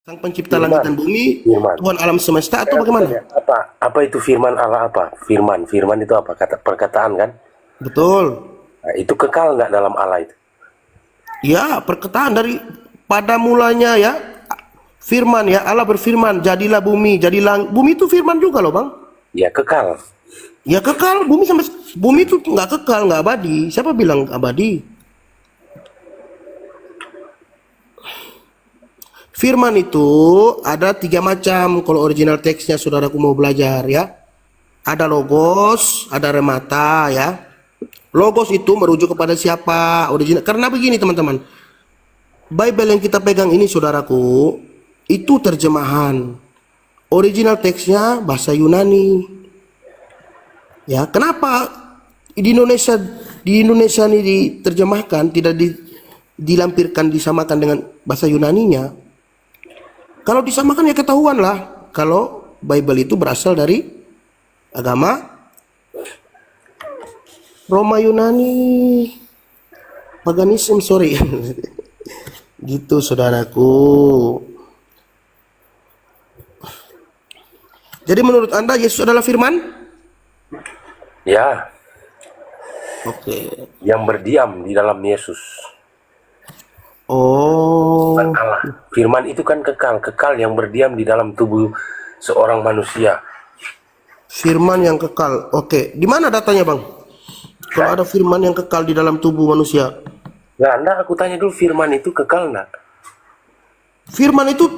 Sang pencipta langit dan bumi, Firman. Tuhan alam semesta, atau bagaimana? Apa itu firman Allah apa? Firman itu apa? Perkataan kan? Betul. Nah, itu kekal nggak dalam Allah itu? Ya, perkataan dari pada mulanya ya. Firman ya, Allah berfirman, jadilah bumi, jadilah bumi itu firman juga loh, Bang. Ya kekal. Ya kekal, bumi itu nggak kekal, nggak abadi. Siapa bilang abadi? Firman itu ada 3 macam kalau original teksnya saudaraku mau belajar ya. Ada logos, ada remata ya. Logos itu merujuk kepada siapa? Original. Karena begini teman-teman. Bible yang kita pegang ini saudaraku, itu terjemahan. Original teksnya bahasa Yunani. Ya, kenapa di Indonesia ini diterjemahkan, tidak dilampirkan, disamakan dengan bahasa Yunaninya? Kalau disamakan ya ketahuan lah kalau Bible itu berasal dari agama Roma Yunani, paganisme, sorry. Gitu saudaraku. Jadi menurut Anda Yesus adalah firman? Ya, Oke. yang berdiam di dalam Yesus. Oh. Bukan Allah. Firman itu kan kekal yang berdiam di dalam tubuh seorang manusia. Firman yang kekal. Oke. Di mana datanya, Bang? Kalau ada firman yang kekal di dalam tubuh manusia. Nah, aku tanya dulu, firman itu kekal nggak? Firman itu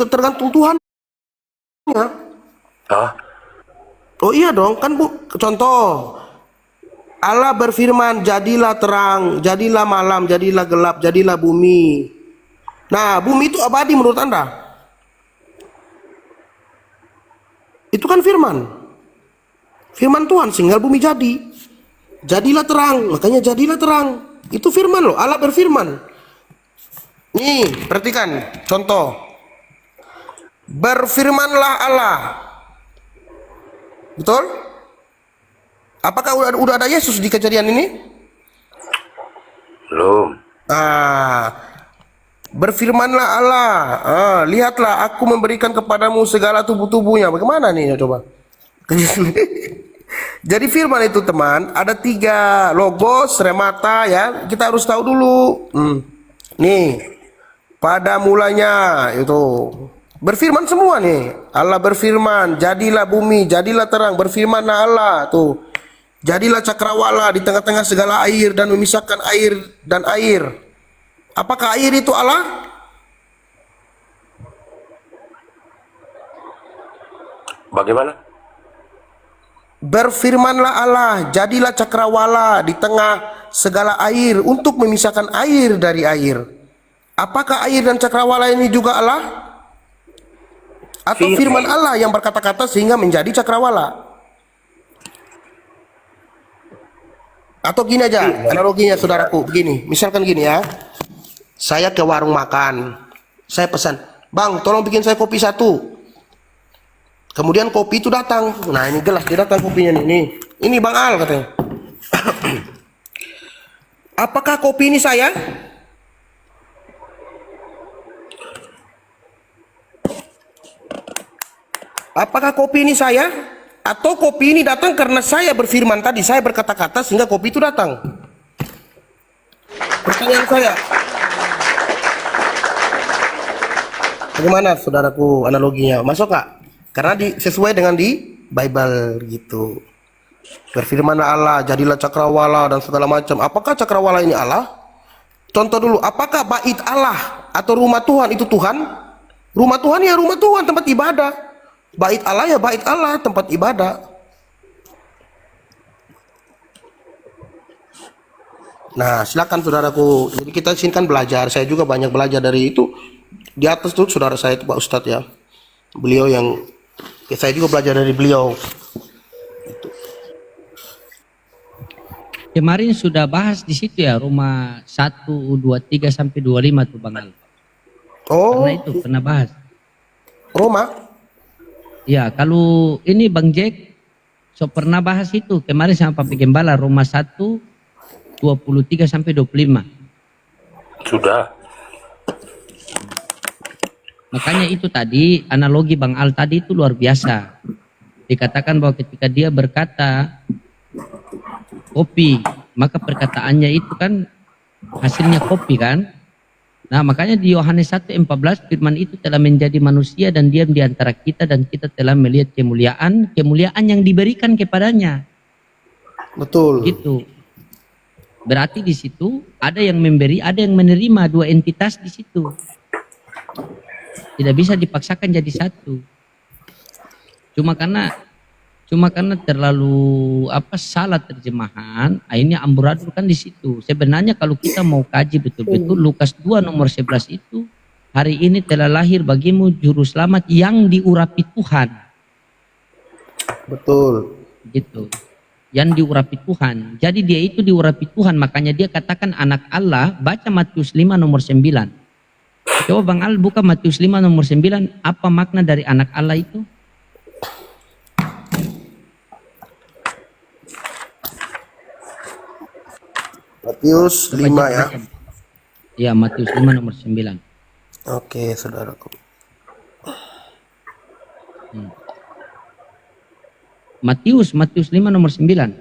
tergantung Tuhan. Ah, Oh iya dong, kan contoh. Allah berfirman, jadilah terang, jadilah malam, jadilah gelap, jadilah bumi. Nah, bumi itu abadi menurut Anda? Itu kan firman. Firman Tuhan, sehingga bumi jadi. Jadilah terang, makanya jadilah terang. Itu firman loh, Allah berfirman. Nih, perhatikan, contoh. Berfirmanlah Allah. Betul? Apakah udah ada Yesus di kejadian ini? belum. Berfirmanlah Allah, lihatlah aku memberikan kepadamu segala tubuh-tubuhnya. Bagaimana nih coba? Jadi firman itu teman, ada 3 logos, remata ya. Kita harus tahu dulu. Nih, pada mulanya itu berfirman semua nih. Allah berfirman, jadilah bumi, jadilah terang. Berfirmanlah Allah tuh. Jadilah cakrawala di tengah-tengah segala air dan memisahkan air dan air. Apakah air itu Allah? Bagaimana? Berfirmanlah Allah, jadilah cakrawala di tengah segala air untuk memisahkan air dari air. Apakah air dan cakrawala ini juga Allah? Atau firman Allah yang berkata-kata sehingga menjadi cakrawala? Atau gini aja analoginya saudaraku, begini, misalkan gini ya, saya ke warung makan, saya pesan, bang tolong bikin saya kopi 1. Kemudian kopi itu datang, nah ini gelas dia datang kopinya nih, ini Bang Al katanya. Apakah kopi ini saya? Apakah kopi ini saya? Atau kopi ini datang karena saya berfirman tadi, saya berkata-kata sehingga kopi itu datang? Pertanyaan saya. Bagaimana saudaraku analoginya? Masuk nggak? Karena sesuai dengan di Bible gitu. Berfirmanlah Allah, jadilah cakrawala dan segala macam. Apakah cakrawala ini Allah? Contoh dulu, apakah bait Allah atau rumah Tuhan itu Tuhan? Rumah Tuhan ya rumah Tuhan, tempat ibadah. Bait Allah ya bait Allah, tempat ibadah. Nah, silakan saudaraku. Jadi kita sini kan belajar. Saya juga banyak belajar dari itu. Di atas tuh saudara saya itu Pak Ustadz ya. Beliau yang saya juga belajar dari beliau. Kemarin sudah bahas di situ ya, rumah 1, 2, 3 sampai 25 tuh Bang Al. Oh, Karena itu pernah bahas. Roma. Ya, kalau ini Bang Jack, pernah bahas itu kemarin sama Pak Gembala, rumah 1, 23 sampai 25. Sudah. Makanya itu tadi analogi Bang Al tadi itu luar biasa. Dikatakan bahwa ketika dia berkata kopi, maka perkataannya itu kan hasilnya kopi kan. Nah makanya di Yohanes 1:14 firman itu telah menjadi manusia dan diam di antara kita dan kita telah melihat kemuliaan yang diberikan kepadanya. Betul. Gitu. Berarti di situ ada yang memberi, ada yang menerima, dua entitas di situ. Tidak bisa dipaksakan jadi satu. Cuma karena terlalu salah terjemahan, akhirnya amburadul kan di situ. Sebenarnya kalau kita mau kaji betul-betul Lukas 2 nomor 11 itu, hari ini telah lahir bagimu juru selamat yang diurapi Tuhan. Betul. Gitu. Yang diurapi Tuhan. Jadi dia itu diurapi Tuhan, makanya dia katakan anak Allah. Baca Matius 5 nomor 9. Coba Bang Al buka Matius 5 nomor 9, apa makna dari anak Allah itu? Matius 5 ya. Ya, Matius 5 nomor 9. Oke, saudaraku. Matius 5 nomor 9.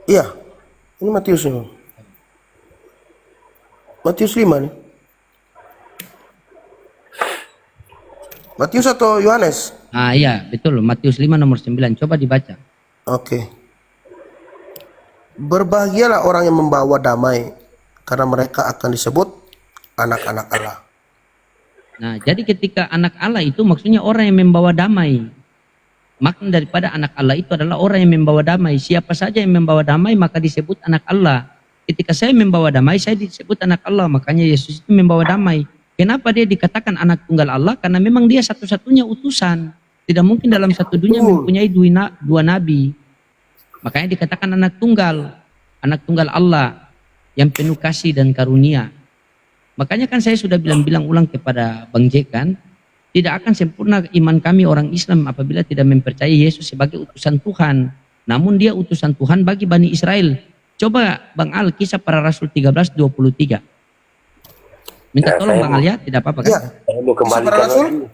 Iya. Ini Matius ini. Matius 5 nih. Matius atau Yohanes? Ah iya, betul. Matius 5 nomor 9. Coba dibaca. Oke. Berbahagialah orang yang membawa damai, karena mereka akan disebut anak-anak Allah. Nah, jadi ketika anak Allah itu maksudnya orang yang membawa damai. Makna daripada anak Allah itu adalah orang yang membawa damai. Siapa saja yang membawa damai maka disebut anak Allah. Ketika saya membawa damai, saya disebut anak Allah. Makanya Yesus itu membawa damai. Kenapa dia dikatakan anak tunggal Allah? Karena memang dia satu-satunya utusan. Tidak mungkin dalam satu dunia mempunyai dua nabi. Makanya dikatakan anak tunggal Allah yang penuh kasih dan karunia. Makanya kan saya sudah bilang ulang kepada Bang Jek kan, tidak akan sempurna iman kami orang Islam apabila tidak mempercayai Yesus sebagai utusan Tuhan. Namun dia utusan Tuhan bagi Bani Israel. Coba Bang Al, Kisah Para Rasul 13:23. Minta tolong Bang Al ya, tidak apa-apa kan? Ya. Saya mau kembalikan lagi.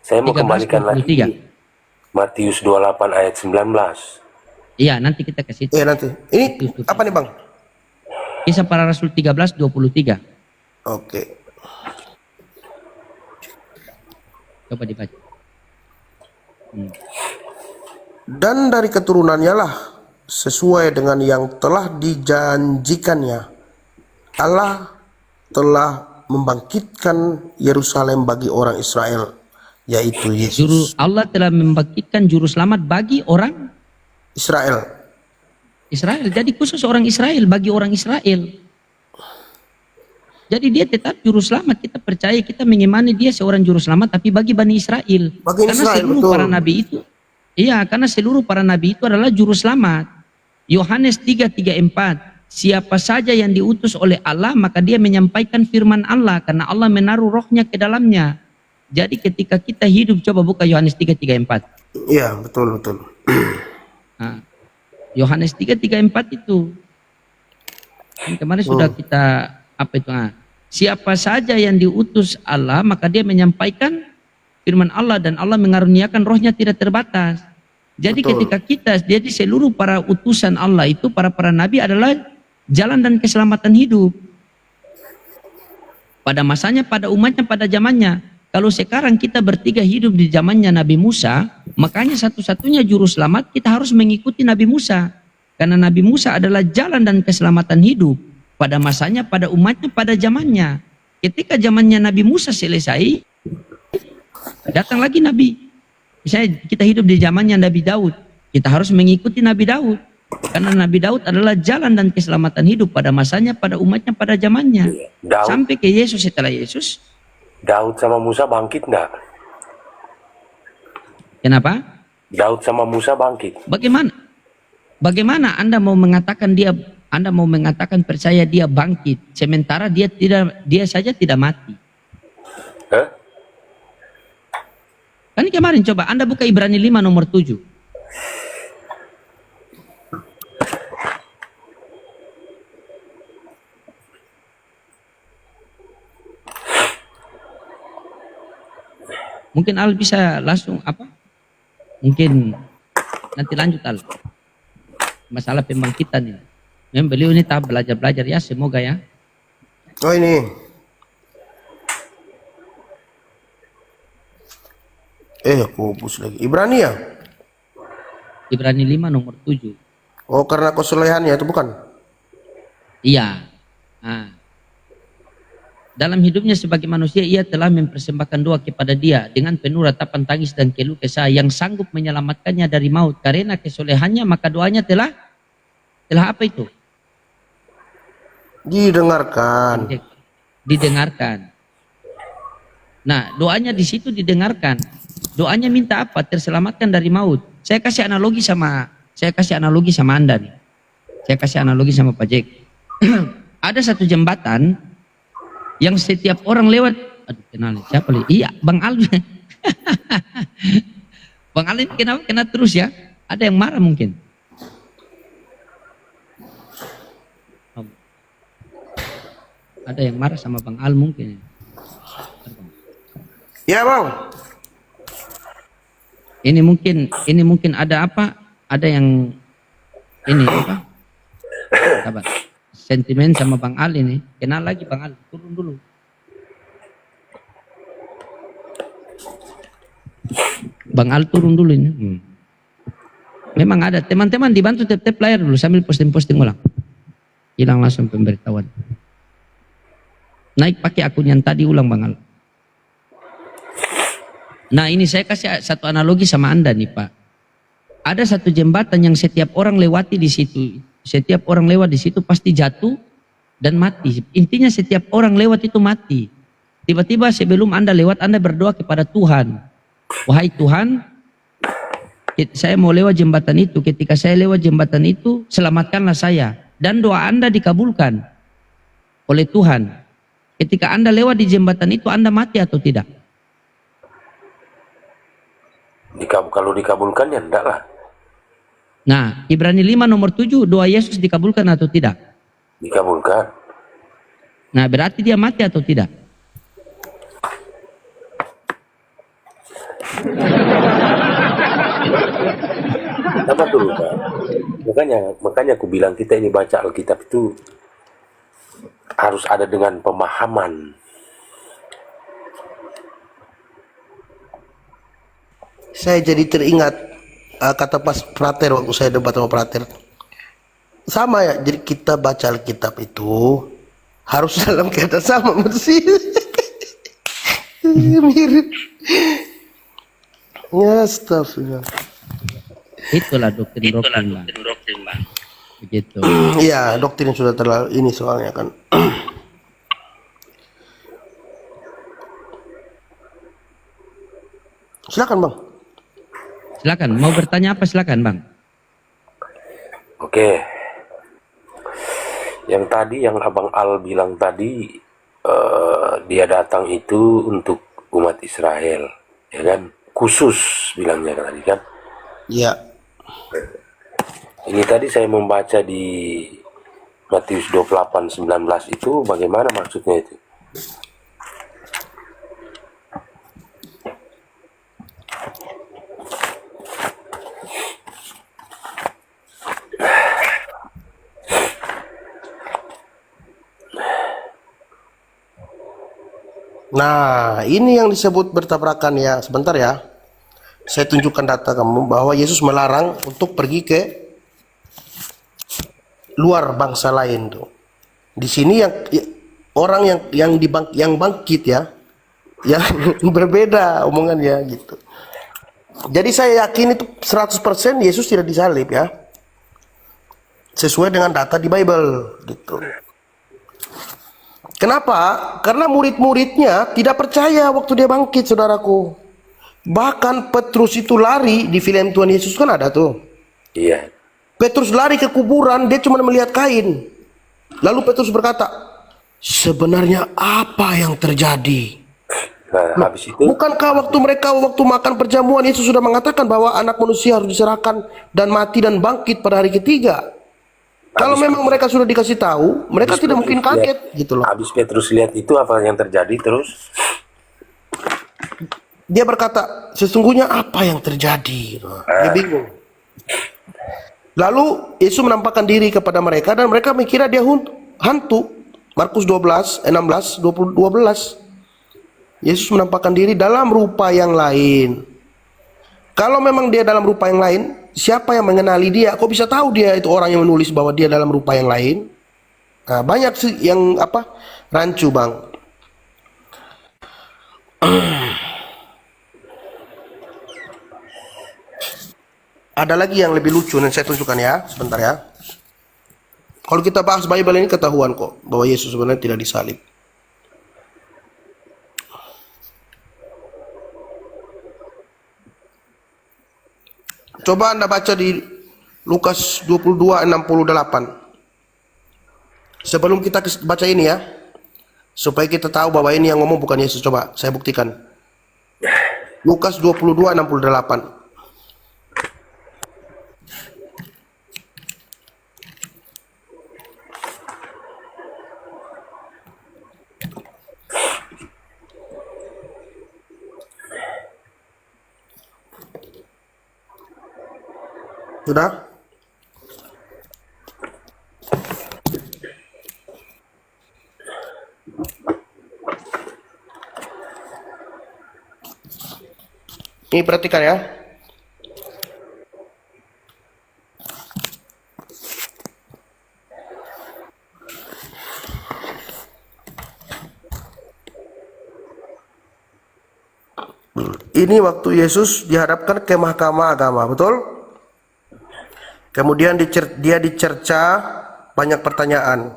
Saya mau kembalikan lagi. Matius 28 ayat 19. Iya, nanti kita ke situ. Iya nanti. Ini apa nih Bang? Kisah Para Rasul 13:23. Oke. Coba dibaca. Dan dari keturunannya lah, sesuai dengan yang telah dijanjikannya, Allah telah membangkitkan Yerusalem bagi orang Israel, yaitu Yesus. Allah telah membangkitkan juru selamat bagi orang Israel. Jadi khusus orang Israel, bagi orang Israel. Jadi dia tetap juru selamat, kita percaya, kita mengimani dia seorang juru selamat, tapi bagi Bani Israel. Bagi Karena Israel, seluruh betul. para nabi itu, iya, karena seluruh para nabi itu adalah juru selamat. Yohanes 3:34, siapa saja yang diutus oleh Allah, maka dia menyampaikan firman Allah, karena Allah menaruh rohnya ke dalamnya. Jadi ketika kita hidup, coba buka Yohanes 3:34. Iya, betul. Nah, Yohanes 3:34 itu. Kemarin sudah kita siapa saja yang diutus Allah maka dia menyampaikan firman Allah dan Allah mengaruniakan rohnya tidak terbatas. Jadi ketika jadi seluruh para utusan Allah itu para nabi adalah jalan dan keselamatan hidup. Pada masanya, pada umatnya, pada zamannya. Kalau sekarang kita bertiga hidup di zamannya Nabi Musa, makanya satu-satunya juru selamat kita harus mengikuti Nabi Musa. Karena Nabi Musa adalah jalan dan keselamatan hidup. Pada masanya, pada umatnya, pada zamannya. Ketika zamannya Nabi Musa selesai, datang lagi Nabi. Misalnya kita hidup di zamannya Nabi Daud, kita harus mengikuti Nabi Daud. Karena Nabi Daud adalah jalan dan keselamatan hidup pada masanya, pada umatnya, pada zamannya. Sampai ke Yesus, setelah Yesus. Daud sama Musa bangkit enggak? Kenapa? Daud sama Musa bangkit. Bagaimana Anda mau mengatakan percaya dia bangkit sementara dia saja tidak mati? Hah? Kan kemarin coba Anda buka Ibrani 5 nomor 7. Mungkin Al bisa langsung apa? Mungkin nanti lanjut Al. Masalah pembangkitan ini. Memang beliau ini tak belajar-belajar ya, semoga ya. Oh ini. Aku hapus lagi. Ibrani ya? Ibrani 5 nomor 7. Oh, karena kesolehannya itu bukan? Iya. Nah, dalam hidupnya sebagai manusia ia telah mempersembahkan doa kepada Dia dengan penuh ratapan tangis dan keluh kesah yang sanggup menyelamatkannya dari maut. Karena kesolehannya maka doanya telah apa itu? Didengarkan. Didengarkan. Nah, doanya di situ didengarkan. Doanya minta apa? Terselamatkan dari maut. Saya kasih analogi sama Anda nih. Saya kasih analogi sama Pak Jack. Ada satu jembatan yang setiap orang lewat, aduh kenal siapa nih? Iya, Bang Al. Bang Al ini kenapa kena terus ya? Ada yang marah mungkin. Ada yang marah sama Bang Al mungkin. Ya Bang. Ini mungkin ada apa? Ada yang ini apa? Sabar. Sentimen sama Bang Al ini. Kenal lagi Bang Al, turun dulu. Bang Al turun dulu ini. Memang ada. Teman-teman dibantu tap-tap layar dulu sambil posting-posting ulang. Hilang langsung pemberitahuan. Naik pakai akun yang tadi ulang Bang Al. Nah ini saya kasih satu analogi sama Anda nih Pak. Ada satu jembatan yang setiap orang lewati di situ. Setiap orang lewat di situ pasti jatuh dan mati. Intinya setiap orang lewat itu mati. Tiba-tiba sebelum Anda lewat Anda berdoa kepada Tuhan. Wahai Tuhan, saya mau lewat jembatan itu. Ketika saya lewat jembatan itu, selamatkanlah saya. Dan doa Anda dikabulkan oleh Tuhan. Ketika Anda lewat di jembatan itu, Anda mati atau tidak? Kalau dikabulkan ya enggak lah. Nah, Ibrani 5 nomor 7, doa Yesus dikabulkan atau tidak? Dikabulkan. Nah, berarti dia mati atau tidak? Apa dulu Pak? Makanya aku bilang kita ini baca Alkitab itu harus ada dengan pemahaman. Saya jadi teringat kata pas Prater waktu saya debat sama Prater. Sama ya, jadi kita baca Alkitab itu harus dalam keadaan sama bersih. Mirip. Ya, astagfirullah. Itulah doktrin Bang. Begitu. Iya, doktrin sudah terlalu ini soalnya kan. Silakan Bang. Silakan, mau bertanya apa silakan Bang. Oke. Yang tadi yang Abang Al bilang tadi dia datang itu untuk umat Israel, ya kan? Khusus bilangnya tadi kan? Iya. Ini tadi saya membaca di Matius 28:19 itu bagaimana maksudnya itu? Nah, ini yang disebut bertabrakan ya. Sebentar ya. Saya tunjukkan data kamu bahwa Yesus melarang untuk pergi ke luar bangsa lain tuh. Di sini yang orang yang bangkit ya, yang berbeda omongannya gitu. Jadi saya yakin itu 100% Yesus tidak disalib ya. Sesuai dengan data di Bible gitu. Kenapa? Karena murid-muridnya tidak percaya waktu dia bangkit, saudaraku. Bahkan Petrus itu lari di film Tuhan Yesus kan ada tuh. Iya. Petrus lari ke kuburan, dia cuma melihat kain. Lalu Petrus berkata, sebenarnya apa yang terjadi? Nah, habis itu Bukankah waktu makan perjamuan Yesus sudah mengatakan bahwa anak manusia harus diserahkan dan mati dan bangkit pada hari ketiga? Kalau memang mereka sudah dikasih tahu, mereka tidak mungkin kaget gitu loh. habis Petrus lihat itu apa yang terjadi terus? Dia berkata, sesungguhnya apa yang terjadi? Nah, dia bingung. Lalu Yesus menampakkan diri kepada mereka dan mereka mengira dia hantu. Markus 12, 16, 12. Yesus menampakkan diri dalam rupa yang lain. Kalau memang dia dalam rupa yang lain, siapa yang mengenali dia? Kok bisa tahu dia itu orang yang menulis bahwa dia dalam rupa yang lain? Nah, banyak sih yang rancu, Bang. Ada lagi yang lebih lucu, nanti saya tunjukkan ya, sebentar ya. Kalau kita bahas Bible ini ketahuan kok bahwa Yesus sebenarnya tidak disalib. Coba Anda baca di Lukas 22:68. Sebelum kita baca ini ya, supaya kita tahu bahwa ini yang ngomong bukan Yesus, coba saya buktikan. Lukas 22:68. Sudah? Ini perhatikan ya. Ini waktu Yesus dihadapkan ke mahkamah agama, betul? Kemudian dia dicerca banyak pertanyaan.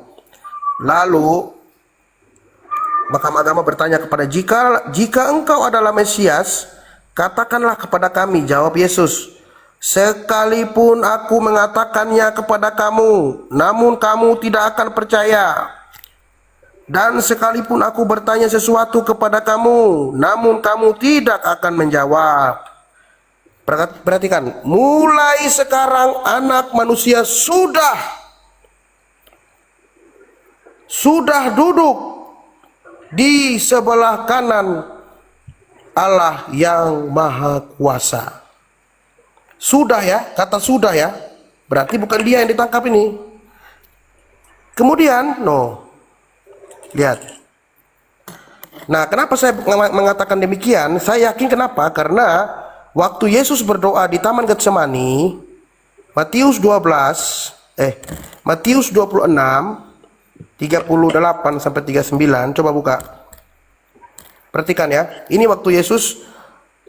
Lalu mahkamah agama bertanya kepada, jika engkau adalah Mesias, katakanlah kepada kami. Jawab Yesus, sekalipun aku mengatakannya kepada kamu, namun kamu tidak akan percaya. Dan sekalipun aku bertanya sesuatu kepada kamu, namun kamu tidak akan menjawab. Perhatikan, mulai sekarang anak manusia sudah duduk di sebelah kanan Allah yang Maha Kuasa. Sudah ya, kata sudah ya, berarti bukan dia yang ditangkap ini. Kemudian, lihat. Nah, kenapa saya mengatakan demikian? Saya yakin kenapa? Karena waktu Yesus berdoa di Taman Getsemani, Matius 26, 38 sampai 39, coba buka. Perhatikan ya. Ini waktu Yesus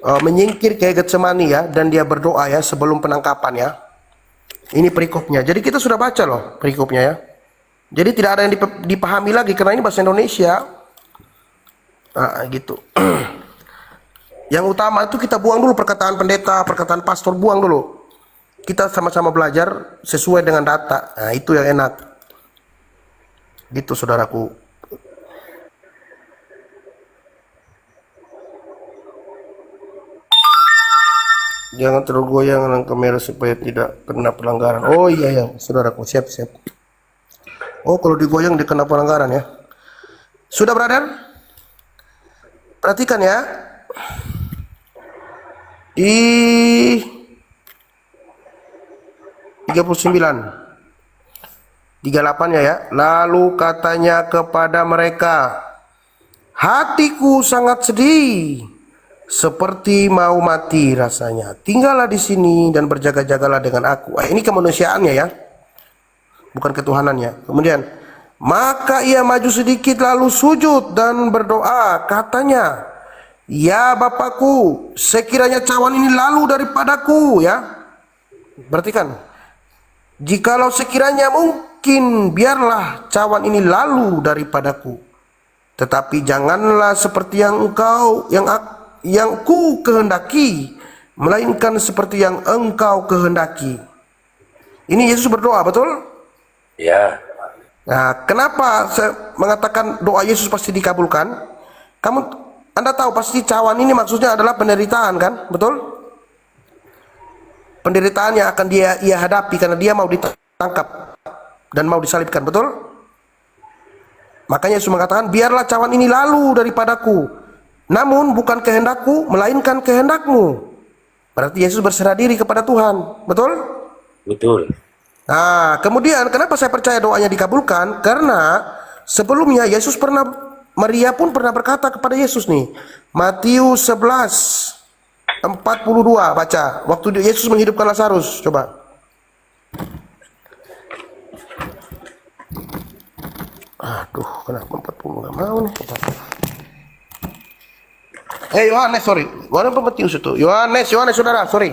menyingkir ke Getsemani ya, dan dia berdoa ya sebelum penangkapan ya. Ini perikopnya. Jadi kita sudah baca loh perikopnya ya. Jadi tidak ada yang dipahami lagi karena ini bahasa Indonesia. Nah, gitu. Yang utama itu kita buang dulu perkataan pendeta, perkataan pastor, buang dulu. Kita sama-sama belajar sesuai dengan data. Nah, itu yang enak. Gitu saudaraku. Jangan terlalu goyang dengan kamera supaya tidak kena pelanggaran. Oh iya ya, saudaraku, siap. Oh, kalau digoyang dikena pelanggaran ya. Sudah, brother? Perhatikan ya. Di 39, 38-nya ya. Lalu katanya kepada mereka, hatiku sangat sedih, seperti mau mati rasanya. Tinggallah di sini dan berjaga-jagalah dengan aku. Ini kemanusiaannya ya, bukan ketuhanannya. Kemudian, maka ia maju sedikit lalu sujud dan berdoa. Katanya, ya Bapakku, sekiranya cawan ini lalu daripadaku ya. Perhatikan, jikalau sekiranya mungkin, biarlah cawan ini lalu daripadaku. Tetapi janganlah seperti yang ku kehendaki, melainkan seperti yang engkau kehendaki. Ini Yesus berdoa, betul? Ya. Nah, kenapa saya mengatakan doa Yesus pasti dikabulkan? Anda tahu pasti cawan ini maksudnya adalah penderitaan kan? Betul? Penderitaan yang akan ia hadapi karena dia mau ditangkap dan mau disalibkan, betul? Makanya Yesus mengatakan, biarlah cawan ini lalu daripadaku, Namun bukan kehendakku, melainkan kehendakmu. Berarti Yesus berserah diri kepada Tuhan. Betul? Betul. Nah, kemudian kenapa saya percaya doanya dikabulkan? Karena sebelumnya Maria pun pernah berkata kepada Yesus nih. Matius 11:42 baca. Waktu Yesus menghidupkan Lazarus, coba. Aduh, kenapa 40 nggak mau nih? Yohanes, sorry. Mana Matius itu? Yohanes, saudara, sorry.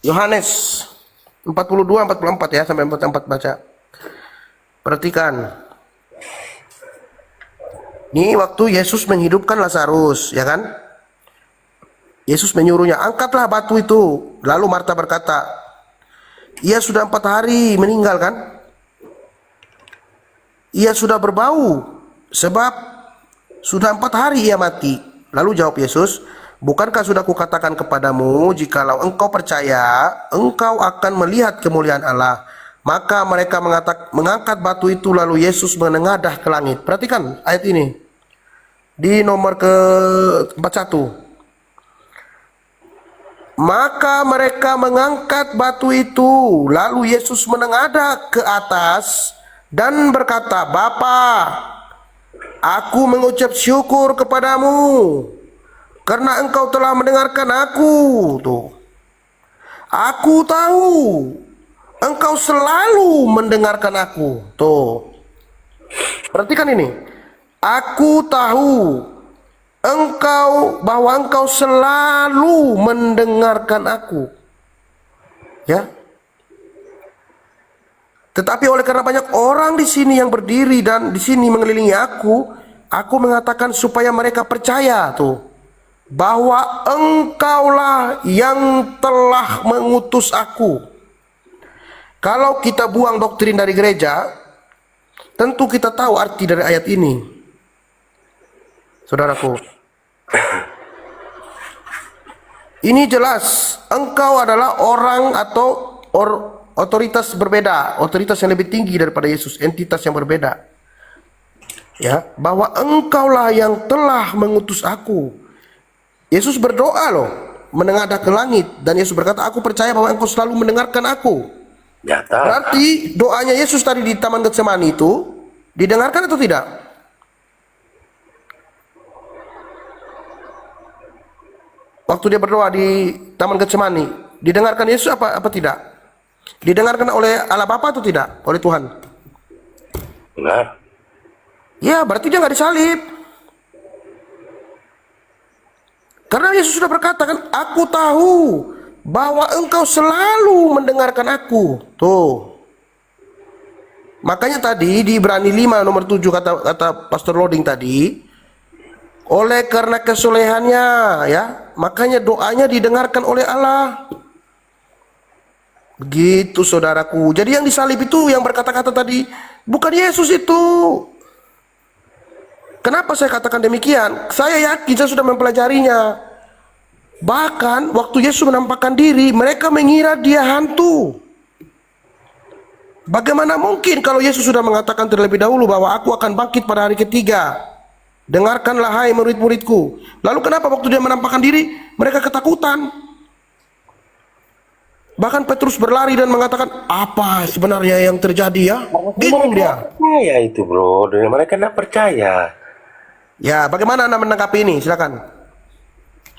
Yohanes 42:44 ya, sampai 44 baca. Perhatikan. Ini waktu Yesus menghidupkan Lazarus, ya kan? Yesus menyuruhnya, angkatlah batu itu. Lalu Marta berkata, ia sudah 4 hari meninggal kan? Ia sudah berbau, sebab sudah 4 hari ia mati. Lalu jawab Yesus, bukankah sudah kukatakan kepadamu, jikalau engkau percaya, engkau akan melihat kemuliaan Allah. Maka mereka mengangkat batu itu, lalu Yesus menengadah ke langit. Perhatikan ayat ini. Di nomor ke-41. Maka mereka mengangkat batu itu, lalu Yesus menengadah ke atas dan berkata, Bapa, aku mengucap syukur kepadamu karena engkau telah mendengarkan aku. Tuh. Aku tahu engkau selalu mendengarkan aku. Tuh. Perhatikan ini. Aku tahu bahwa engkau selalu mendengarkan aku. Ya. Tetapi oleh karena banyak orang di sini yang berdiri dan di sini mengelilingi aku mengatakan supaya mereka percaya tuh bahwa engkaulah yang telah mengutus aku. Kalau kita buang doktrin dari gereja, tentu kita tahu arti dari ayat ini. Saudaraku, ini jelas engkau adalah orang atau otoritas berbeda, otoritas yang lebih tinggi daripada Yesus, entitas yang berbeda. Ya, bahwa engkaulah yang telah mengutus aku. Yesus berdoa loh, menengadah ke langit, dan Yesus berkata, aku percaya bahwa engkau selalu mendengarkan aku. Nyata. Berarti doanya Yesus tadi di Taman Getsemani itu didengarkan atau tidak? Waktu dia berdoa di Taman Getsemani, didengarkan Yesus apa tidak? Didengarkan oleh Allah Bapa atau tidak? Oleh Tuhan? Benar. Ya, berarti dia nggak disalib. Karena Yesus sudah berkata kan, aku tahu bahwa engkau selalu mendengarkan aku. Tuh. Makanya tadi di Ibrani 5 nomor 7 kata Pastor Loading tadi, oleh karena kesolehannya ya, makanya doanya didengarkan oleh Allah. Begitu saudaraku. Jadi yang disalib itu yang berkata-kata tadi bukan Yesus itu. Kenapa saya katakan demikian? Saya yakin saya sudah mempelajarinya. Bahkan waktu Yesus menampakkan diri, mereka mengira dia hantu. Bagaimana mungkin kalau Yesus sudah mengatakan terlebih dahulu bahwa aku akan bangkit pada hari ketiga? Dengarkanlah hai murid-muridku. Lalu kenapa waktu dia menampakkan diri, mereka ketakutan? Bahkan Petrus berlari dan mengatakan, apa sebenarnya yang terjadi ya? Bingung dia. Percaya itu bro, dan mereka tidak percaya. Ya, bagaimana Anda menanggapi ini? Silakan.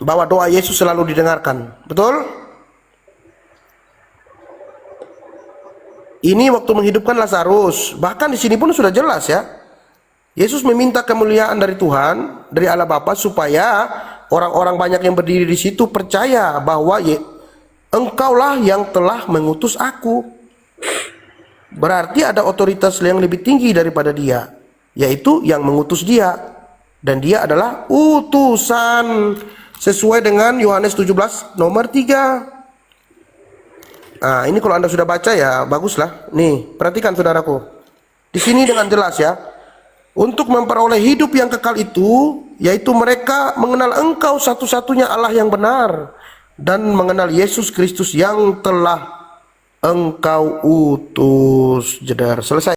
Bahwa doa Yesus selalu didengarkan. Betul? Ini waktu menghidupkan Lazarus. Bahkan di sini pun sudah jelas ya. Yesus meminta kemuliaan dari Tuhan, dari Allah Bapa, supaya orang-orang banyak yang berdiri di situ percaya bahwa engkaulah yang telah mengutus aku. Berarti ada otoritas yang lebih tinggi daripada dia, yaitu yang mengutus dia. Dan dia adalah utusan, sesuai dengan Yohanes 17 nomor 3. Nah, ini kalau Anda sudah baca ya baguslah. Nih, perhatikan saudaraku. Di sini dengan jelas ya. Untuk memperoleh hidup yang kekal itu, yaitu mereka mengenal Engkau satu-satunya Allah yang benar, dan mengenal Yesus Kristus yang telah Engkau utus. Jedar. Selesai.